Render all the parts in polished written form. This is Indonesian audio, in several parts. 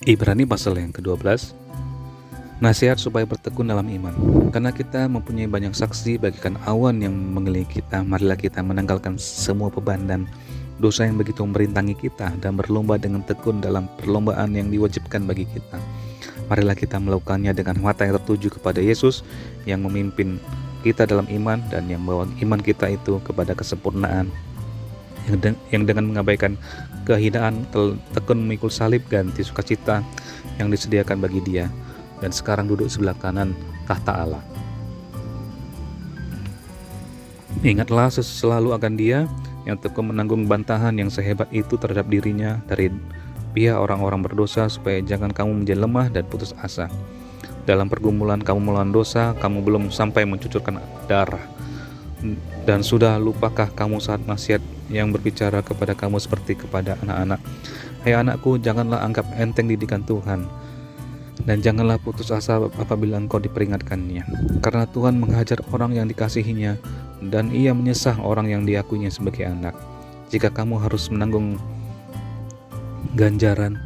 Ibrani pasal yang ke-12. Nasihat supaya bertekun dalam iman. Karena kita mempunyai banyak saksi bagaikan awan yang mengelilingi kita, marilah kita menanggalkan semua beban dan dosa yang begitu merintangi kita dan berlomba dengan tekun dalam perlombaan yang diwajibkan bagi kita. Marilah kita melakukannya dengan mata yang tertuju kepada Yesus yang memimpin kita dalam iman dan yang membawa iman kita itu kepada kesempurnaan, yang dengan mengabaikan kehinaan tekun memikul salib ganti sukacita yang disediakan bagi Dia, dan sekarang duduk sebelah kanan tahta Allah. Ingatlah selalu akan Dia yang tekun menanggung bantahan yang sehebat itu terhadap dirinya dari pihak orang-orang berdosa, supaya jangan kamu menjadi lemah dan putus asa. Dalam pergumulan kamu melawan dosa, kamu belum sampai mencucurkan darah. Dan sudah lupakah kamu saat nasihat yang berbicara kepada kamu seperti kepada anak-anak? Hai anakku, janganlah anggap enteng didikan Tuhan, dan janganlah putus asa apabila engkau diperingatkannya. Karena Tuhan menghajar orang yang dikasihinya, dan Ia menyesah orang yang diakuinya sebagai anak. Jika kamu harus menanggung ganjaran,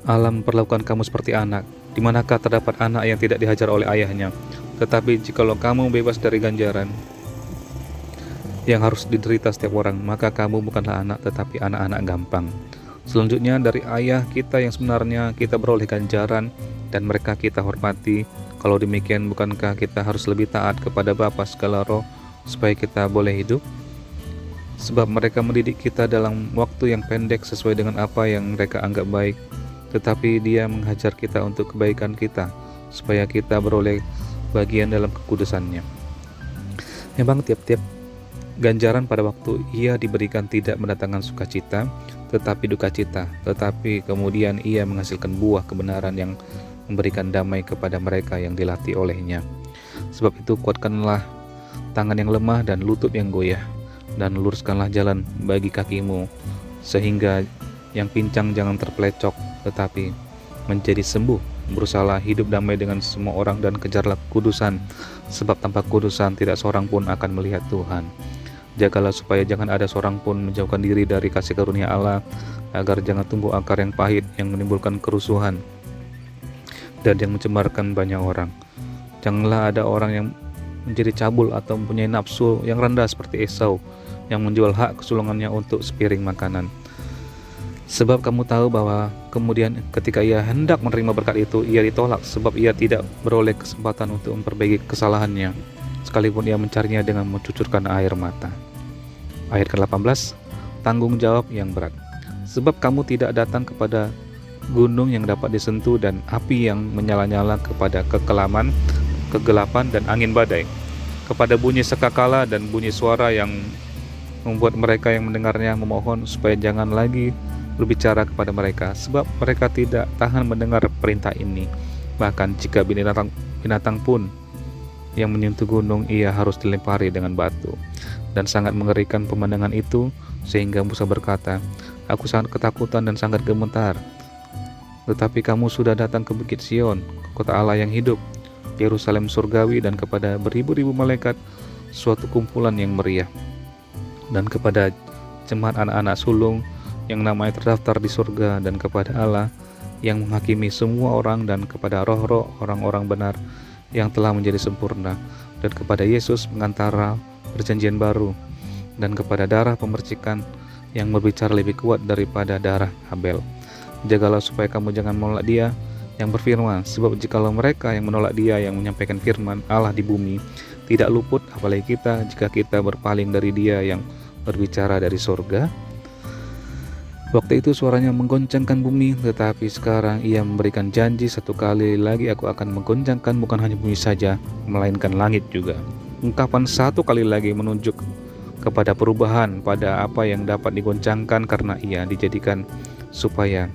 Allah memperlakukan kamu seperti anak. Di manakah terdapat anak yang tidak dihajar oleh ayahnya? Tetapi jikalau kamu bebas dari ganjaran yang harus diderita setiap orang, maka kamu bukanlah anak tetapi anak-anak gampang. Selanjutnya, dari ayah kita yang sebenarnya kita beroleh ganjaran, dan mereka kita hormati. Kalau demikian, bukankah kita harus lebih taat kepada Bapa segala roh, supaya kita boleh hidup? Sebab mereka mendidik kita dalam waktu yang pendek sesuai dengan apa yang mereka anggap baik, tetapi Dia menghajar kita untuk kebaikan kita, supaya kita beroleh bagian dalam kekudusannya. Memang tiap-tiap ganjaran pada waktu ia diberikan tidak mendatangkan sukacita, tetapi duka cita. Tetapi kemudian ia menghasilkan buah kebenaran yang memberikan damai kepada mereka yang dilatih olehnya. Sebab itu kuatkanlah tangan yang lemah dan lutut yang goyah, dan luruskanlah jalan bagi kakimu, sehingga yang pincang jangan terpelecok, tetapi menjadi sembuh. Berusahalah hidup damai dengan semua orang dan kejarlah kekudusan, sebab tanpa kekudusan tidak seorang pun akan melihat Tuhan. Jagalah supaya jangan ada seorang pun menjauhkan diri dari kasih karunia Allah, agar jangan tumbuh akar yang pahit yang menimbulkan kerusuhan dan yang mencemarkan banyak orang. Janganlah ada orang yang menjadi cabul atau mempunyai nafsu yang rendah seperti Esau, yang menjual hak kesulungannya untuk sepiring makanan. Sebab kamu tahu bahwa kemudian ketika ia hendak menerima berkat itu, ia ditolak, sebab ia tidak beroleh kesempatan untuk memperbaiki kesalahannya, sekalipun ia mencarinya dengan mencucurkan air mata. Ayat ke-18, tanggung jawab yang berat. Sebab kamu tidak datang kepada gunung yang dapat disentuh dan api yang menyala-nyala, kepada kegelapan dan angin badai, kepada bunyi sekakala dan bunyi suara yang membuat mereka yang mendengarnya memohon supaya jangan lagi berbicara kepada mereka, sebab mereka tidak tahan mendengar perintah ini. Bahkan jika binatang pun yang menyentuh gunung, ia harus dilempari dengan batu. Dan sangat mengerikan pemandangan itu, sehingga Musa berkata, aku sangat ketakutan dan sangat gemetar. Tetapi kamu sudah datang ke Bukit Sion, ke kota Allah yang hidup, Yerusalem surgawi, dan kepada beribu-ribu malaikat, suatu kumpulan yang meriah, dan kepada jemaat anak-anak sulung yang namanya terdaftar di surga, dan kepada Allah yang menghakimi semua orang, dan kepada roh-roh orang-orang benar yang telah menjadi sempurna, dan kepada Yesus pengantara perjanjian baru, dan kepada darah pemercikan yang berbicara lebih kuat daripada darah Habel. Jagalah supaya kamu jangan menolak Dia yang berfirman, sebab jikalau mereka yang menolak Dia yang menyampaikan firman Allah di bumi tidak luput, apalagi kita, jika kita berpaling dari Dia yang berbicara dari surga. Waktu itu suaranya menggoncangkan bumi, tetapi sekarang Ia memberikan janji, satu kali lagi aku akan menggoncangkan bukan hanya bumi saja, melainkan langit juga. Ungkapan satu kali lagi menunjuk kepada perubahan pada apa yang dapat digoncangkan, karena Ia dijadikan supaya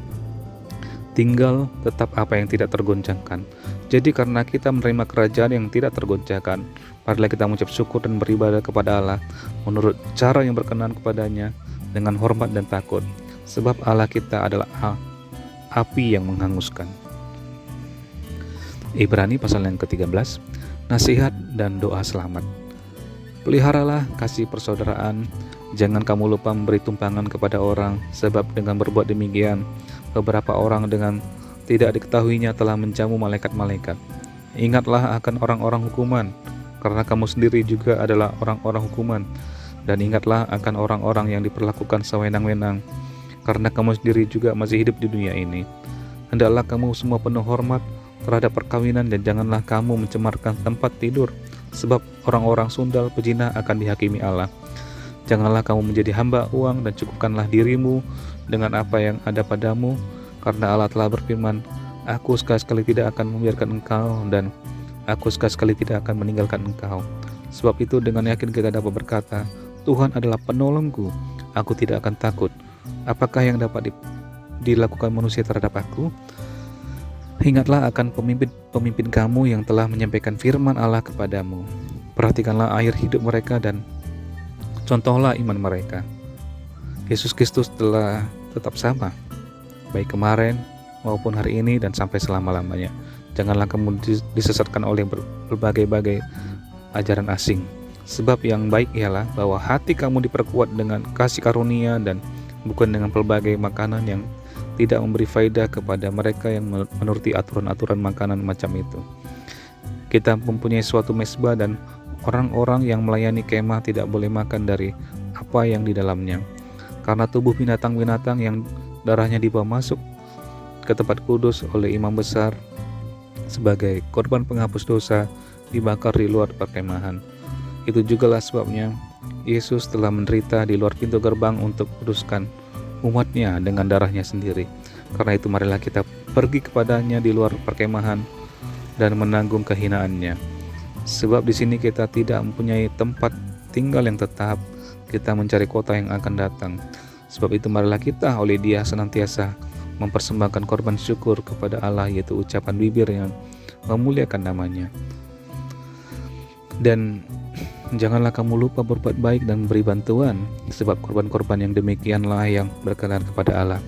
tinggal tetap apa yang tidak tergoncangkan. Jadi karena kita menerima kerajaan yang tidak tergoncangkan, marilah kita mengucap syukur dan beribadah kepada Allah menurut cara yang berkenan kepadanya, dengan hormat dan takut. Sebab Allah kita adalah api yang menghanguskan. Ibrani pasal yang ke-13, nasihat dan doa selamat. Peliharalah kasih persaudaraan, jangan kamu lupa memberi tumpangan kepada orang, sebab dengan berbuat demikian beberapa orang dengan tidak diketahuinya telah menjamu malaikat-malaikat. Ingatlah akan orang-orang hukuman, karena kamu sendiri juga adalah orang-orang hukuman. Dan ingatlah akan orang-orang yang diperlakukan sewenang-wenang, karena kamu sendiri juga masih hidup di dunia ini. Hendaklah kamu semua penuh hormat terhadap perkawinan, dan janganlah kamu mencemarkan tempat tidur, sebab orang-orang sundal pezina akan dihakimi Allah. Janganlah kamu menjadi hamba uang, dan cukupkanlah dirimu dengan apa yang ada padamu, karena Allah telah berfirman, Aku sekali-sekali tidak akan membiarkan engkau, dan Aku sekali-sekali tidak akan meninggalkan engkau. Sebab itu dengan yakin kita dapat berkata, Tuhan adalah penolongku, aku tidak akan takut. Apakah yang dapat dilakukan manusia terhadap aku? Ingatlah akan pemimpin-pemimpin kamu yang telah menyampaikan firman Allah kepadamu. Perhatikanlah air hidup mereka dan contohlah iman mereka. Yesus Kristus telah tetap sama, baik kemarin maupun hari ini dan sampai selama-lamanya. Janganlah kamu disesatkan oleh berbagai-bagai ajaran asing. Sebab yang baik ialah bahwa hati kamu diperkuat dengan kasih karunia dan bukan dengan pelbagai makanan yang tidak memberi faedah kepada mereka yang menuruti aturan-aturan makanan macam itu. Kita mempunyai suatu mezbah dan orang-orang yang melayani kemah tidak boleh makan dari apa yang di dalamnya. Karena tubuh binatang-binatang yang darahnya dibawa masuk ke tempat kudus oleh imam besar sebagai korban penghapus dosa dibakar di luar perkemahan. Itu jugalah sebabnya Yesus telah menderita di luar pintu gerbang untuk kuduskan umatnya dengan darahnya sendiri. Karena itu marilah kita pergi kepadanya di luar perkemahan dan menanggung kehinaannya. Sebab di sini kita tidak mempunyai tempat tinggal yang tetap, kita mencari kota yang akan datang. Sebab itu marilah kita oleh Dia senantiasa mempersembahkan korban syukur kepada Allah, yaitu ucapan bibir yang memuliakan namanya. Dan janganlah kamu lupa berbuat baik dan beri bantuan, sebab korban-korban yang demikianlah yang berkenan kepada Allah.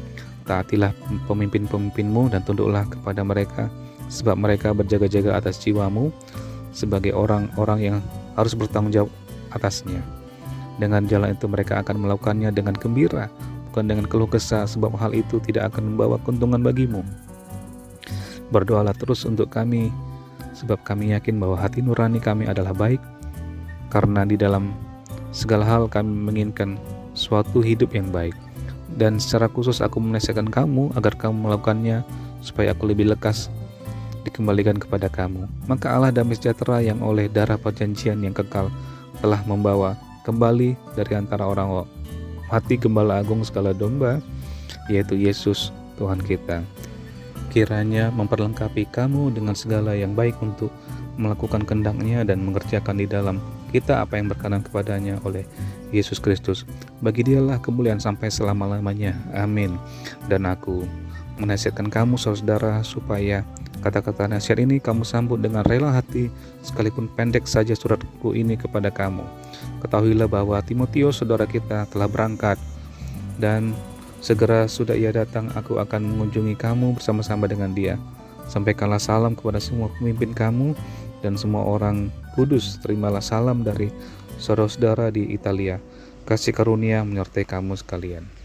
Taatilah pemimpin-pemimpinmu dan tunduklah kepada mereka, sebab mereka berjaga-jaga atas jiwamu sebagai orang-orang yang harus bertanggung jawab atasnya. Dengan jalan itu mereka akan melakukannya dengan gembira, bukan dengan keluh kesah, sebab hal itu tidak akan membawa keuntungan bagimu. Berdoalah terus untuk kami, sebab kami yakin bahwa hati nurani kami adalah baik, karena di dalam segala hal kami menginginkan suatu hidup yang baik. Dan secara khusus aku menasihatkan kamu agar kamu melakukannya, supaya aku lebih lekas dikembalikan kepada kamu. Maka Allah damai sejahtera yang oleh darah perjanjian yang kekal telah membawa kembali dari antara orang mati Gembala Agung segala domba, yaitu Yesus Tuhan kita. Kiranya memperlengkapi kamu dengan segala yang baik untuk melakukan kehendak-Nya dan mengerjakan di dalam kita apa yang berkenan kepadanya oleh Yesus Kristus. Bagi Dialah kemuliaan sampai selama-lamanya. Amin. Dan aku menasihatkan kamu saudara supaya kata-kata nasihat ini kamu sambut dengan rela hati, sekalipun pendek saja suratku ini kepada kamu. Ketahuilah bahwa Timotius saudara kita telah berangkat, dan segera sudah ia datang, aku akan mengunjungi kamu bersama-sama dengan dia. Sampaikanlah salam kepada semua pemimpin kamu dan semua orang kudus. Terimalah salam dari saudara-saudara di Italia. Kasih karunia menyertai kamu sekalian.